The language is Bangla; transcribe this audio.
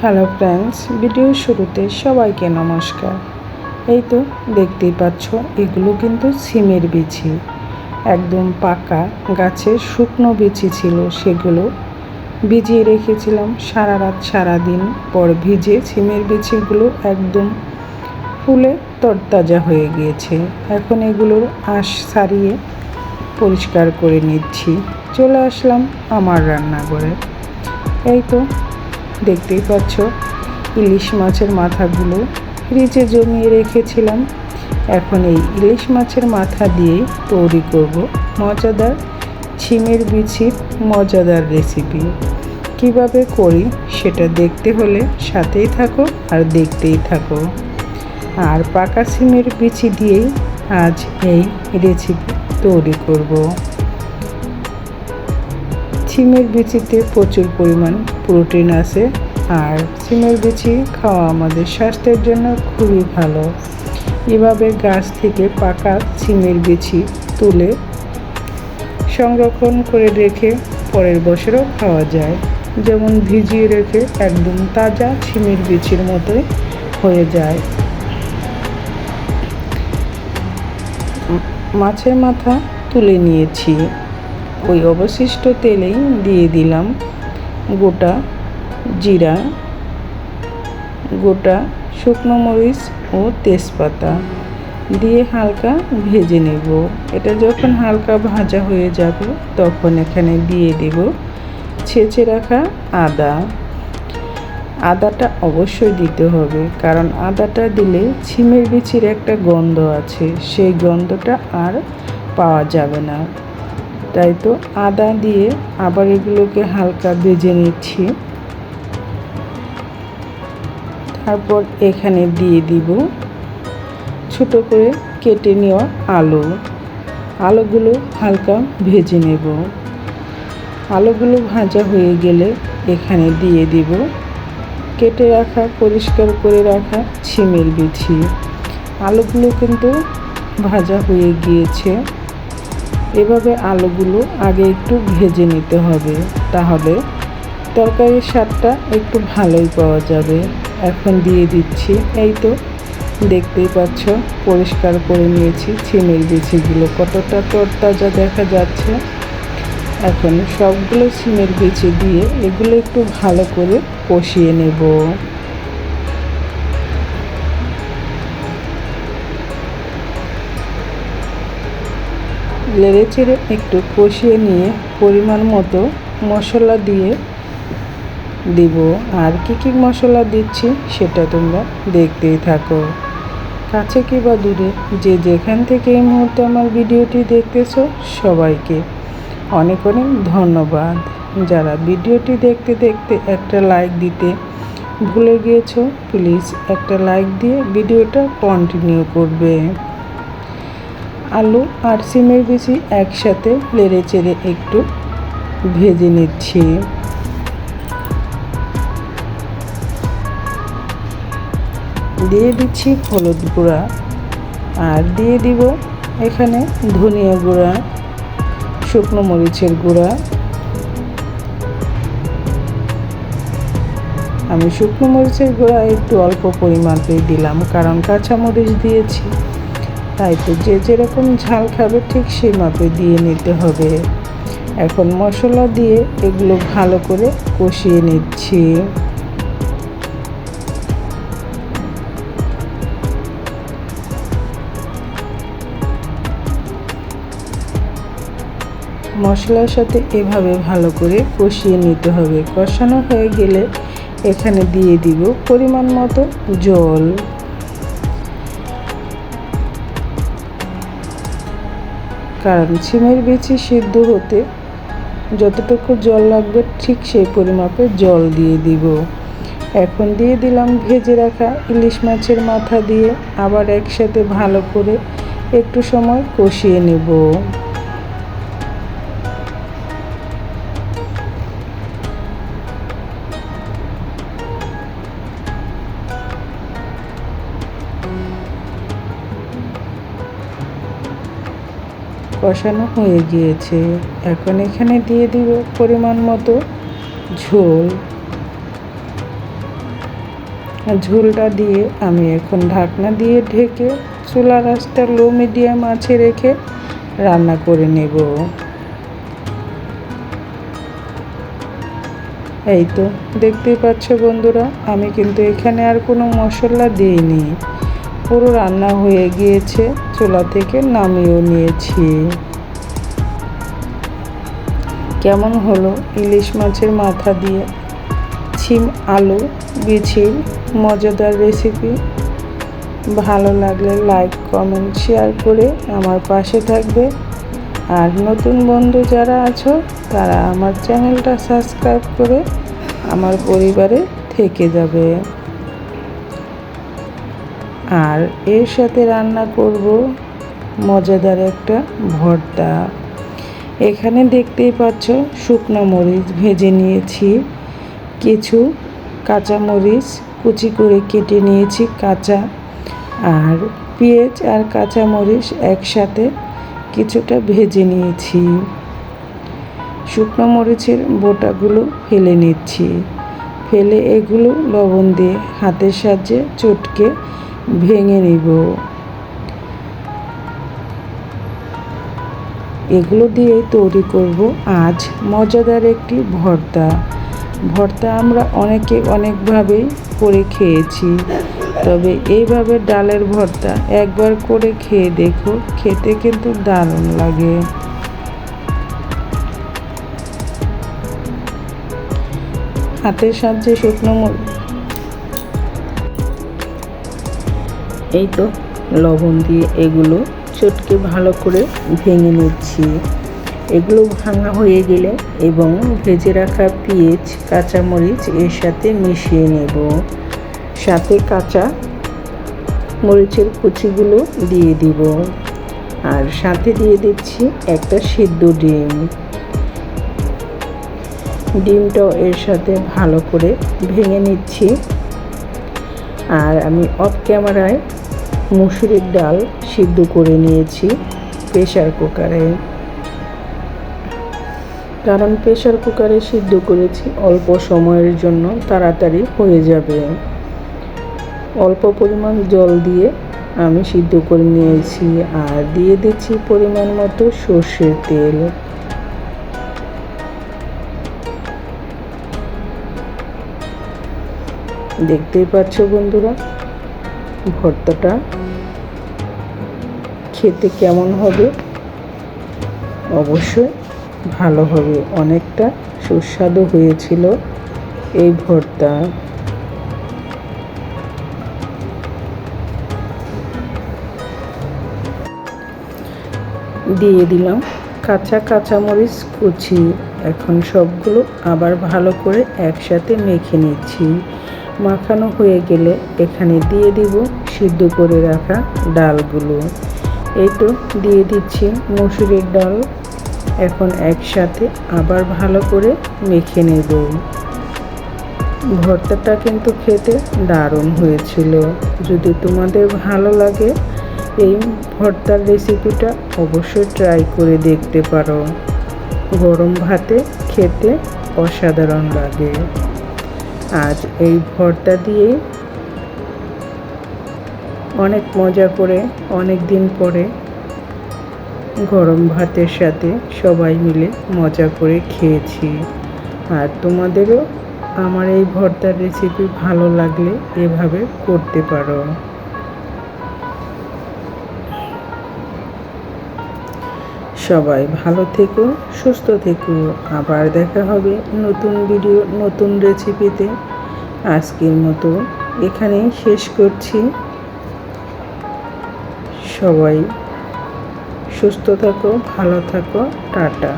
হ্যালো ফ্রেন্ডস, ভিডিওর শুরুতে সবাইকে নমস্কার। এই তো দেখতেই পাচ্ছ, এগুলো কিন্তু সিমের বিচি, একদম পাকা গাছের শুকনো বিচি ছিল। সেগুলো ভিজিয়ে রেখেছিলাম সারা রাত সারাদিন পর ভিজে সিমের বিচিগুলো একদম ফুলে তরতাজা হয়ে গিয়েছে। এখন এগুলোর আঁশ ছাড়িয়ে পরিষ্কার করে নিচ্ছি। চলে আসলাম আমার রান্নাঘরে। এই তো দেখতেই পাচ্ছ, ইলিশ মাছের মাথাগুলো ফ্রিজে জমিয়ে রেখেছিলাম। এখন এই ইলিশ মাছের মাথা দিয়েই তৈরি করব মজাদার সিমের বিচির মজাদার রেসিপি। কিভাবে করি সেটা দেখতে হলে সাথেই থাকো আর দেখতেই থাকো। আর পাকা সিমের বিচি দিয়েই আজ এই রেসিপি তৈরি করব। সিমের বিচিতে প্রচুর পরিমাণ প্রোটিন আছে, আর সিমের বিচি খাওয়া আমাদের স্বাস্থ্যের জন্য খুবই ভালো। এভাবে গাছ থেকে পাকা সিমের বিচি তুলে সংরক্ষণ করে রেখে পরের বছরও খাওয়া যায়। যেমন ভিজিয়ে রেখে একদম তাজা সিমের বিচির মতোই হয়ে যায়। মাছের মাথা তুলে নিয়েছি, ওই অবশিষ্ট তেলেই দিয়ে দিলাম গোটা জিরা, গোটা শুকনো মরিচ ও তেজপাতা দিয়ে হালকা ভেজে নেব। এটা যখন হালকা ভাজা হয়ে যাবে তখন এখানে দিয়ে দেব ছেঁচে রাখা আদা। আদাটা অবশ্যই দিতে হবে, কারণ আদাটা দিলে সিমের বিচির একটা গন্ধ আছে, সেই গন্ধটা আর পাওয়া যাবে না। তাই তো আদা দিয়ে আবার এগুলোকে হালকা ভেজে নিচ্ছি। তারপর এখানে দিয়ে দিব ছোটো করে কেটে নেওয়া আলুগুলো হালকা ভেজে নেব। আলুগুলো ভাজা হয়ে গেলে এখানে দিয়ে দিব কেটে রাখা পরিষ্কার করে রাখা সিমের বিচি। আলুগুলো কিন্তু ভাজা হয়ে গিয়েছে। এভাবে আলুগুলো আগে একটু ভেজে নিতে হবে, তাহলে তরকারির স্বাদটা একটু ভালোই পাওয়া যাবে। এখন দিয়ে দিচ্ছি, এই তো দেখতেই পাচ্ছ পরিষ্কার করে নিয়েছি সিমের বিচিগুলো, কতটা তরতাজা দেখা যাচ্ছে। এখন সবগুলো সিমের বিচি দিয়ে এগুলো একটু ভালো করে কষিয়ে নেব। নেড়ে চেড়ে একটু কষিয়ে নিয়ে পরিমাণ মতো মশলা দিয়ে দিব। আর কী মশলা দিচ্ছি সেটা তোমরা দেখতেই থাকো। কাছে কিংবা দূরে যে যেখান থেকে এই মুহূর্তে আমার ভিডিওটি দেখতেছো, সবাইকে অনেক অনেক ধন্যবাদ। যারা ভিডিওটি দেখতে দেখতে একটা লাইক দিতে ভুলে গিয়েছো, প্লিজ একটা লাইক দিয়ে ভিডিওটা কন্টিনিউ করবে। আলু আর সিমের বিচি একসাথে নেড়ে চেড়ে একটু ভেজে নিচ্ছি। দিয়ে দিচ্ছি হলুদ গুঁড়া, আর দিয়ে দিব এখানে ধনিয়া গুঁড়া, শুকনো মরিচের গুঁড়া। আমি শুকনো মরিচের গুঁড়া একটু অল্প পরিমাণেই দিলাম, কারণ কাঁচা মরিচ দিয়েছি। তাই তো যে যেরকম ঝাল খাবে ঠিক সেই মাপে দিয়ে নিতে হবে। এখন মশলা দিয়ে এগুলো ভালো করে কষিয়ে নিচ্ছি। মশলার সাথে এভাবে ভালো করে কষিয়ে নিতে হবে। কষানো হয়ে গেলে এখানে দিয়ে দিব পরিমাণ মতো জল। কারণ সিমের বিচি সিদ্ধ হতে যতটুকু জল লাগবে ঠিক সেই পরিমাপে জল দিয়ে দিব। এখন দিয়ে দিলাম ভেজে রাখা ইলিশ মাছের মাথা দিয়ে আবার একসাথে ভালো করে একটু সময় কষিয়ে নেব। কষানো হয়ে গিয়েছে। এখন এখানে দিয়ে দিব পরিমাণ মতো ঝোল। ঝোলটা দিয়ে আমি এখন ঢাকনা দিয়ে ঢেকে চুলার আঁচটা লো মিডিয়াম আঁচে রেখে রান্না করে নেব। এই তো দেখতেই পাচ্ছ বন্ধুরা, আমি কিন্তু এখানে আর কোনো মশলা দিইনি, পুরো রান্না হয়ে গিয়েছে, চুলা থেকে নামিয়েও নিয়েছি। কেমন হলো ইলিশ মাছের মাথা দিয়ে শিম আলু বিছির মজাদার রেসিপি? ভালো লাগলে লাইক কমেন্ট শেয়ার করে আমার পাশে থাকবে। আর নতুন বন্ধু যারা আছো তারা আমার চ্যানেলটা সাবস্ক্রাইব করে আমার পরিবারে থেকে যাবে। আর এর সাথে রান্না করব মজাদার একটা ভর্তা। এখানে দেখতেই পাচ্ছ শুকনো মরিচ ভেজে নিয়েছি, কিছু কাঁচা মরিচ কুচি করে কেটে নিয়েছি কাঁচা, আর পেঁয়াজ আর কাঁচা মরিচ একসাথে কিছুটা ভেজে নিয়েছি। শুকনো মরিচের বোটাগুলো ফেলে নিচ্ছি, ফেলে এগুলো লবণ দিয়ে হাতের সাহায্যে চটকে ভেঙে নিব। এগুলো দিয়ে তৈরি করব আজ মজাদার একটি ভর্তা। ভর্তা আমরা অনেকে অনেকভাবে করে খেয়েছি, তবে এইভাবে ডালের ভর্তা একবার করে খেয়ে দেখো, খেতে কিন্তু দারুণ লাগে। হাতের সাহায্যে শুকনো মরিচ এই তো লবণ দিয়ে এগুলো চটকে ভালো করে ভেঙে নিচ্ছি। এগুলো ভাঙা হয়ে গেলে এবং ভেজে রাখা পেঁয়াজ কাঁচামরিচ এর সাথে মিশিয়ে নেব, সাথে কাঁচা মরিচের কুচিগুলো দিয়ে দিব, আর সাথে দিয়ে দিচ্ছি একটা সিদ্ধ ডিম। ডিমটাও এর সাথে ভালো করে ভেঙে নিচ্ছি। আর আমি অফ ক্যামেরায় মুসুরির ডাল সিদ্ধ করে নিয়েছি প্রেসার কুকারে, কারণ প্রেসার কুকারে সিদ্ধ করেছি অল্প সময়ের জন্য, তাড়াতাড়ি হয়ে যাবে। অল্প পরিমাণ জল দিয়ে আমি সিদ্ধ করে নিয়েছি, আর দিয়ে দিচ্ছি পরিমাণ মতো সর্ষের তেল। দেখতেই পাচ্ছ বন্ধুরা ভর্তাটা খেতে কেমন হবে, অবশ্যই ভালো হবে, অনেকটা সুস্বাদু হয়েছিল এই ভর্তা। দিয়ে দিলাম কাঁচামরিচ কুচি। এখন সবগুলো আবার ভালো করে একসাথে মেখে নিচ্ছি। মাখানো হয়ে গেলে এখানে দিয়ে দিব সিদ্ধ করে রাখা ডালগুলো। এই তো দিয়ে দিচ্ছি মসুরের ডাল, এখন একসাথে আবার ভালো করে মেখে নেব। ভর্তাটা কিন্তু খেতে দারুণ হয়েছিল। যদি তোমাদের ভালো লাগে এই ভর্তার রেসিপিটা অবশ্যই ট্রাই করে দেখতে পারো, গরম ভাতে খেতে অসাধারণ লাগে। আজ এই ভর্তা দিয়ে অনেক মজা করে অনেক দিন পরে গরম ভাতের সাথে সবাই মিলে মজা করে খেয়েছি। আর তোমাদেরও আমার এই ভর্তার রেসিপি ভালো লাগলে এভাবে করতে পারো। সবাই ভালো থেকো, সুস্থ থেকো। আবার দেখা হবে নতুন ভিডিও নতুন রেসিপিতে। আজকের মতো এখানেই শেষ করছি। সবাই সুস্থ থাকো, ভালো থাকো, টাটা।